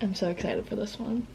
I'm so excited for this one.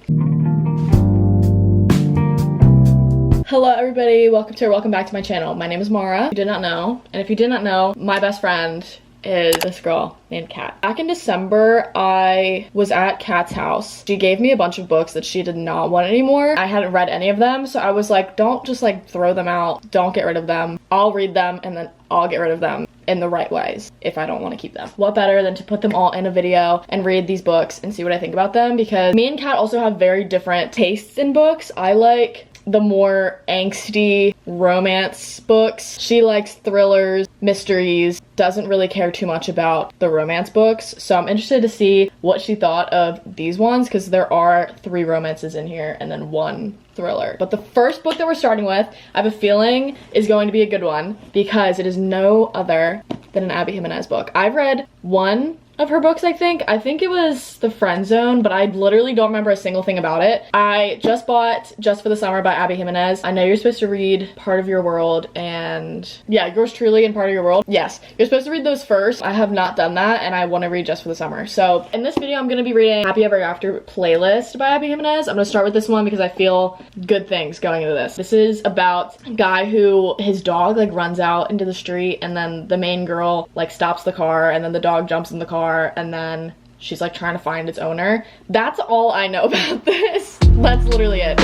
Hello everybody, welcome back to my channel. My name is Maura, if you did not know. And if you did not know, my best friend is this girl named Kat. Back in December, I was at Kat's house. She gave me a bunch of books that she did not want anymore. I hadn't read any of them, so I was like, don't just like throw them out. Don't get rid of them. I'll read them and then I'll get rid of them in the right ways if I don't want to keep them. What better than to put them all in a video and read these books and see what I think about them, because me and Kat also have very different tastes in books. I like the more angsty romance books. She likes thrillers, mysteries, doesn't really care too much about the romance books. So I'm interested to see what she thought of these ones, because there are 3 romances in here and then 1 thriller. But the first book that we're starting with, I have a feeling is going to be a good one, because it is no other than an Abby Jimenez book. I've read 1 of her books, I think. I think it was The Friend Zone, but I literally don't remember a single thing about it. I just bought Just for the Summer by Abby Jimenez. I know you're supposed to read Part of Your World and, yeah, Yours Truly and Part of Your World. Yes, you're supposed to read those first. I have not done that, and I want to read Just for the Summer. So in this video, I'm going to be reading Happy Ever After Playlist by Abby Jimenez. I'm going to start with this one because I feel good things going into this. This is about a guy who, his dog like runs out into the street, and then the main girl like stops the car, and then the dog jumps in the car, and then she's like trying to find its owner. That's all I know about this. That's literally it.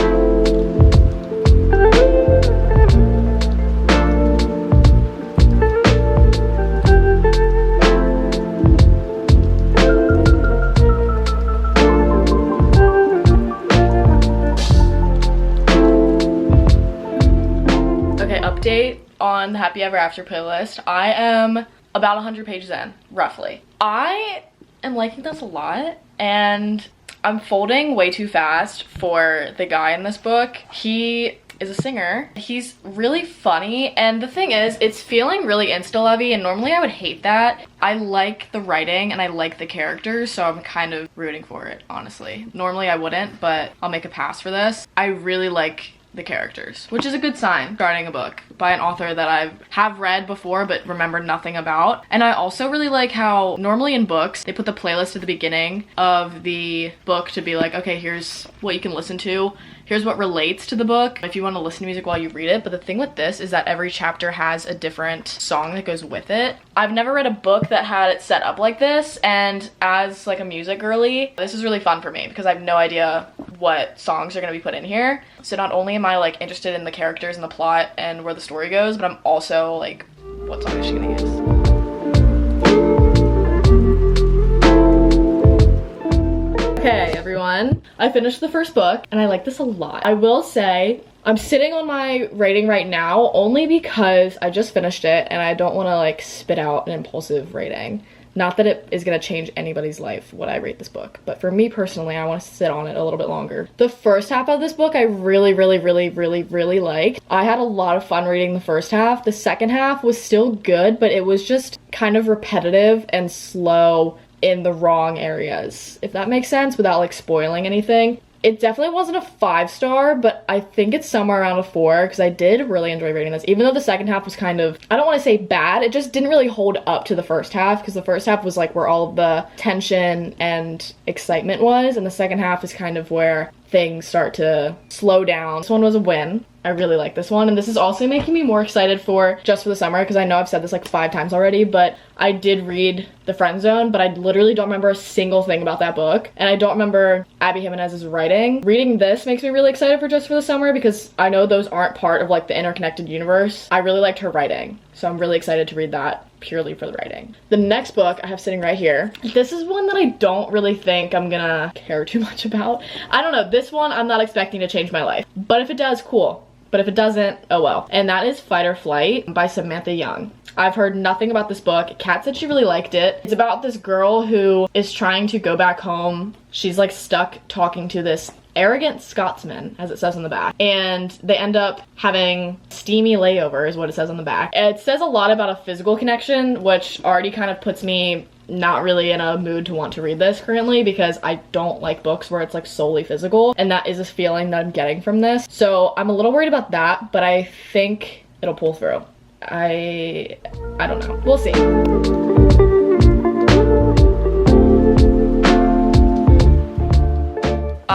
Okay, update on the Happy Ever After playlist. I am about 100 pages in, roughly. I am liking this a lot, and I'm folding way too fast for the guy in this book. He is a singer. He's really funny, and the thing is, it's feeling really insta-lovey, and normally I would hate that. I like the writing and I like the characters, so I'm kind of rooting for it, honestly. Normally I wouldn't, but I'll make a pass for this. I really like the characters, which is a good sign starting a book by an author that I have read before but remember nothing about. And I also really like how normally in books they put the playlist at the beginning of the book to be like, okay, here's what you can listen to, here's what relates to the book if you want to listen to music while you read it. But the thing with this is that every chapter has a different song that goes with it. I've never read a book that had it set up like this, and as like a music girly, this is really fun for me because I have no idea what songs are going to be put in here. So not only am I like interested in the characters and the plot and where the story goes, but I'm also like, what song is she going to use? Okay, everyone, I finished the first book and I like this a lot. I will say I'm sitting on my rating right now only because I just finished it and I don't want to like spit out an impulsive rating. Not that it is going to change anybody's life when I rate this book, but for me personally, I want to sit on it a little bit longer. The first half of this book I really liked. I had a lot of fun reading the first half. The second half was still good, but it was just kind of repetitive and slow in the wrong areas, if that makes sense, without like spoiling anything. It definitely wasn't a 5-star, but I think it's somewhere around a 4 because I did really enjoy reading this, even though the second half was kind of, I don't want to say bad, it just didn't really hold up to the first half, because the first half was like where all of the tension and excitement was, and the second half is kind of where things start to slow down. This one was a win. I really like this one, and this is also making me more excited for Just for the Summer, because I know I've said this like 5 times already, but I did read The Friend Zone, but I literally don't remember a single thing about that book, and I don't remember Abby Jimenez's writing. Reading this makes me really excited for Just for the Summer because I know those aren't part of like the interconnected universe. I really liked her writing, so I'm really excited to read that purely for the writing. The next book I have sitting right here, this is one that I don't really think I'm gonna care too much about. I don't know, this one I'm not expecting to change my life, but if it does, cool. But if it doesn't, oh well. And that is Fight or Flight by Samantha Young. I've heard nothing about this book. Kat said she really liked it. It's about this girl who is trying to go back home. She's like stuck talking to this arrogant Scotsman, as it says on the back, and they end up having steamy layover is what it says on the back. It says a lot about a physical connection, which already kind of puts me not really in a mood to want to read this currently, because I don't like books where it's like solely physical, and that is a feeling that I'm getting from this. So I'm a little worried about that, but I think it'll pull through. I don't know. We'll see.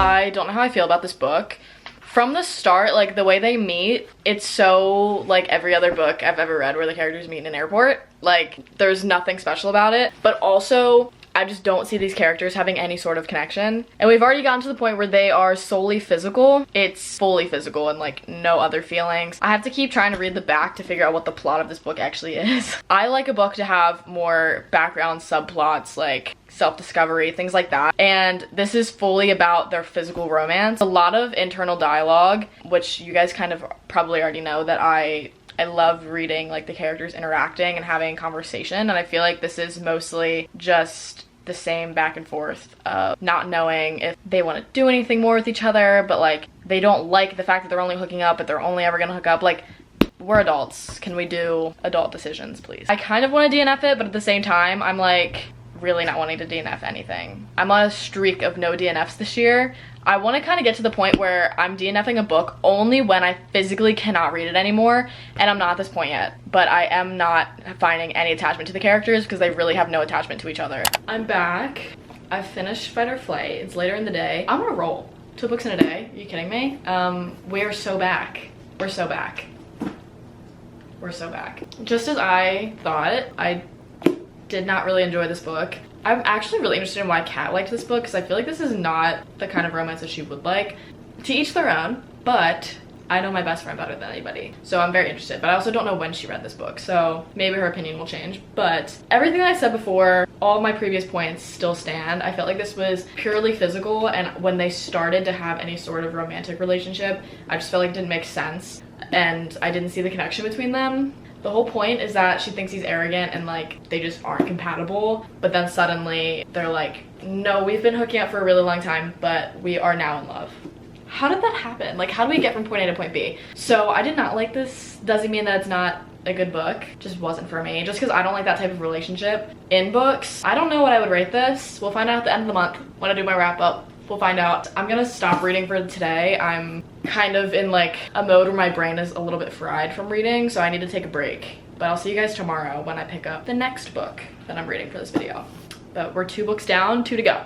I don't know how I feel about this book. From the start, like, the way they meet, it's so like every other book I've ever read where the characters meet in an airport. Like, there's nothing special about it. But also, I just don't see these characters having any sort of connection. And we've already gotten to the point where they are solely physical. It's fully physical and like no other feelings. I have to keep trying to read the back to figure out what the plot of this book actually is. I like a book to have more background subplots, like self-discovery, things like that. And this is fully about their physical romance. A lot of internal dialogue, which you guys kind of probably already know that I love reading like the characters interacting and having conversation, and I feel like this is mostly just the same back and forth of not knowing if they want to do anything more with each other, but like they don't like the fact that they're only hooking up, but they're only ever gonna hook up. Like, we're adults. Can we do adult decisions, please? I kind of want to DNF it, but at the same time, I'm like really not wanting to DNF anything. I'm on a streak of no DNFs this year. I want to kind of get to the point where I'm DNFing a book only when I physically cannot read it anymore, and I'm not at this point yet. But I am not finding any attachment to the characters because they really have no attachment to each other. I'm back. I've finished Fight or Flight. It's later in the day. I'm on a roll. 2 books in a day. Are you kidding me? We're so back. We're so back. We're so back. Just as I thought, I did not really enjoy this book. I'm actually really interested in why Kat liked this book because I feel like this is not the kind of romance that she would like. To each their own, but I know my best friend better than anybody, so I'm very interested. But I also don't know when she read this book, so maybe her opinion will change. But everything that I said before, all of my previous points still stand. I felt like this was purely physical, and when they started to have any sort of romantic relationship, I just felt like it didn't make sense, and I didn't see the connection between them. The whole point is that she thinks he's arrogant and like they just aren't compatible, but then suddenly they're like, no, we've been hooking up for a really long time, but we are now in love. How did that happen? Like, how do we get from point A to point B? So I did not like this. Doesn't mean that it's not a good book. Just wasn't for me, just because I don't like that type of relationship in books. I don't know what I would rate this. We'll find out at the end of the month when I do my wrap up. We'll find out. I'm gonna stop reading for today. I'm kind of in like a mode where my brain is a little bit fried from reading, so I need to take a break. But I'll see you guys tomorrow when I pick up the next book that I'm reading for this video. But we're 2 books down, 2 to go.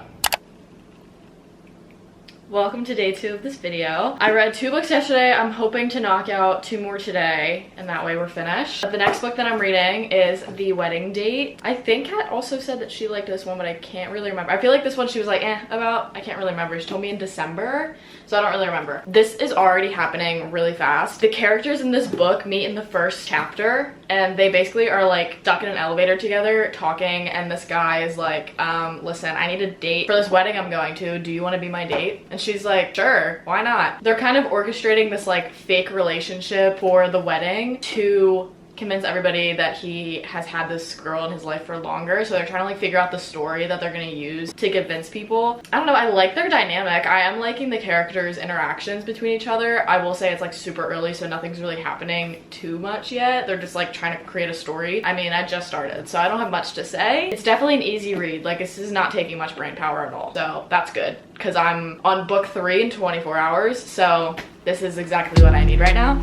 Welcome to day 2 of this video. I read 2 books yesterday. I'm hoping to knock out 2 more today, and that way we're finished. The next book that I'm reading is The Wedding Date. I think Kat also said that she liked this one, but I can't really remember. I feel like this one she was like, about. I can't really remember. She told me in December, so I don't really remember. This is already happening really fast. The characters in this book meet in the first chapter, and they basically are like stuck in an elevator together talking, and this guy is like, listen, I need a date for this wedding I'm going to. Do you want to be my date? And she's like, sure, why not? They're kind of orchestrating this like fake relationship for the wedding to convince everybody that he has had this girl in his life for longer. So they're trying to like figure out the story that they're gonna use to convince people. I don't know, I like their dynamic. I am liking the characters' interactions between each other. I will say it's like super early, so nothing's really happening too much yet. They're just like trying to create a story. I mean, I just started, so I don't have much to say. It's definitely an easy read. Like, this is not taking much brain power at all. So that's good, because I'm on book 3 in 24 hours. So this is exactly what I need right now.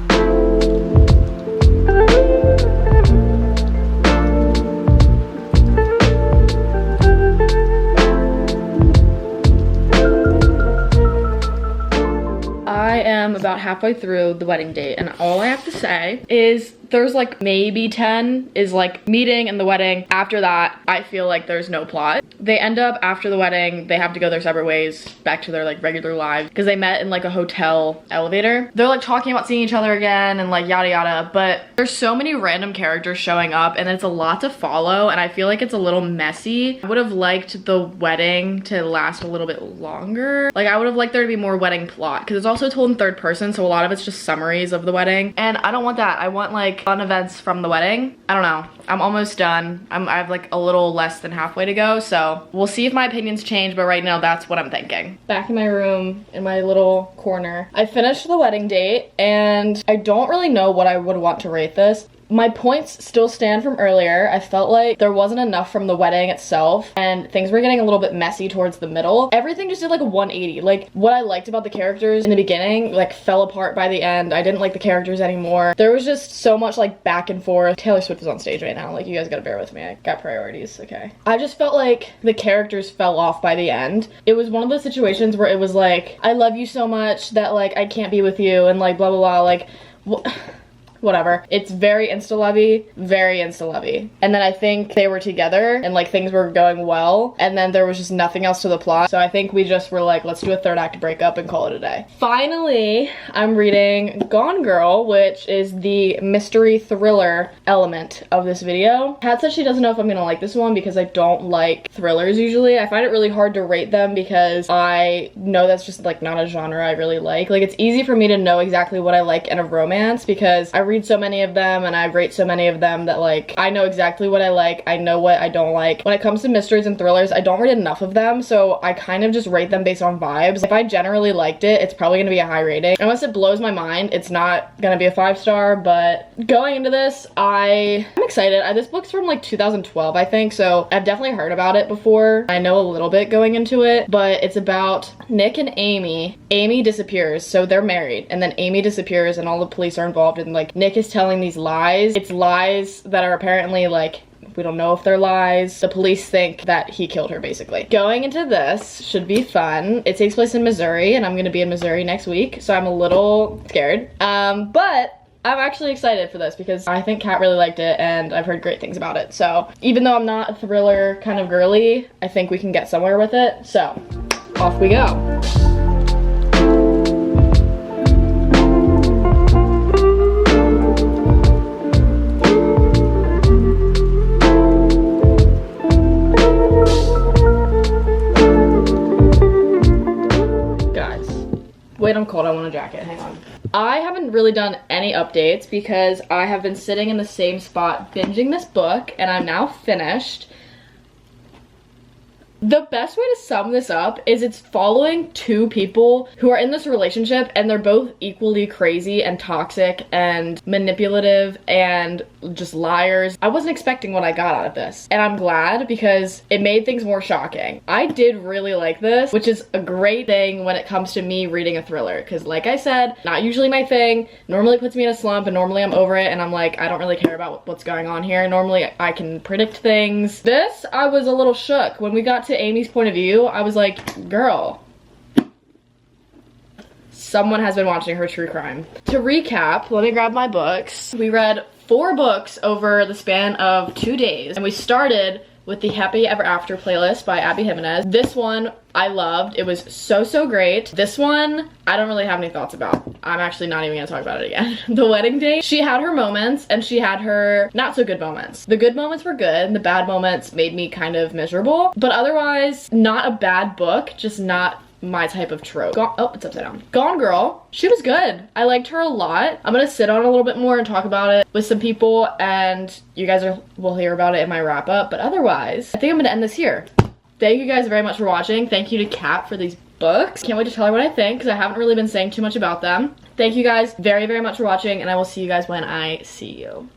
I am about halfway through The Wedding Date, and all I have to say is there's like maybe 10 is like meeting and the wedding. After that, I feel like there's no plot. They end up after the wedding, they have to go their separate ways back to their like regular lives because they met in like a hotel elevator. They're like talking about seeing each other again and like yada yada, but there's so many random characters showing up and it's a lot to follow, and I feel like it's a little messy. I would have liked the wedding to last a little bit longer. Like, I would have liked there to be more wedding plot because it's also told in 3rd person, so a lot of it's just summaries of the wedding, and I don't want that. I want like fun events from the wedding. I don't know. I'm almost done. I have like a little less than halfway to go, so we'll see if my opinions change, but right now that's what I'm thinking. Back in my room, in my little corner, I finished The Wedding Date, and I don't really know what I would want to rate this. My points still stand from earlier. I felt like there wasn't enough from the wedding itself, and things were getting a little bit messy towards the middle. Everything just did like a 180. Like, what I liked about the characters in the beginning, like, fell apart by the end. I didn't like the characters anymore. There was just so much, like, back and forth. Taylor Swift is on stage right now. Like, you guys gotta bear with me. I got priorities, okay? I just felt like the characters fell off by the end. It was one of those situations where it was like, I love you so much that, like, I can't be with you, and, like, blah, blah, blah, like, whatever. It's very insta-lovey, very insta-lovey. And then I think they were together and like things were going well, and then there was just nothing else to the plot. So I think we just were like, let's do a third act breakup and call it a day. Finally, I'm reading Gone Girl, which is the mystery thriller element of this video. Kat said she doesn't know if I'm gonna like this one because I don't like thrillers usually. I find it really hard to rate them because I know that's just like not a genre I really like. Like, it's easy for me to know exactly what I like in a romance because I read so many of them and I rate so many of them that like I know exactly what I like, I know what I don't like. When it comes to mysteries and thrillers, I don't read enough of them, so I kind of just rate them based on vibes. If I generally liked it, it's probably gonna be a high rating. Unless it blows my mind, it's not gonna be a 5-star, but going into this, I'm excited. This book's from like 2012, I think, so I've definitely heard about it before. I know a little bit going into it, but it's about Nick and Amy. Amy disappears, so they're married, and then Amy disappears and all the police are involved, and like Nick is telling these lies. It's lies that are apparently like, we don't know if they're lies. The police think that he killed her, basically. Going into this should be fun. It takes place in Missouri, and I'm gonna be in Missouri next week, so I'm a little scared. But I'm actually excited for this because I think Kat really liked it and I've heard great things about it. So even though I'm not a thriller kind of girly, I think we can get somewhere with it. So off we go. Wait, I'm cold, I want a jacket, hang on. I haven't really done any updates because I have been sitting in the same spot binging this book and I'm now finished. The best way to sum this up is it's following two people who are in this relationship and they're both equally crazy and toxic and manipulative and just liars. I wasn't expecting what I got out of this, and I'm glad because it made things more shocking. I did really like this, which is a great thing when it comes to me reading a thriller, because like I said, not usually my thing. Normally puts me in a slump and normally I'm over it and I'm like, I don't really care about what's going on here. Normally I can predict things. This, I was a little shook. When we got to Amy's point of view, I was like, girl, someone has been watching her true crime. To recap, let me grab my books. We read 4 books over the span of 2 days, and we started with the Happy Ever After playlist by Abby Jimenez. This one I loved. It was so great. This one I don't really have any thoughts about. I'm actually not even gonna talk about it again. The wedding date, she had her moments and she had her not so good moments. The good moments were good and the bad moments made me kind of miserable, but otherwise not a bad book, just not my type of trope. Oh, it's upside down. Gone Girl, she was good. I liked her a lot. I'm gonna sit on it a little bit more and talk about it with some people, and you guys will hear about it in my wrap up, but otherwise, I think I'm gonna end this here. Thank you guys very much for watching. Thank you to Kat for these books. Can't wait to tell her what I think because I haven't really been saying too much about them. Thank you guys very much for watching, and I will see you guys when I see you.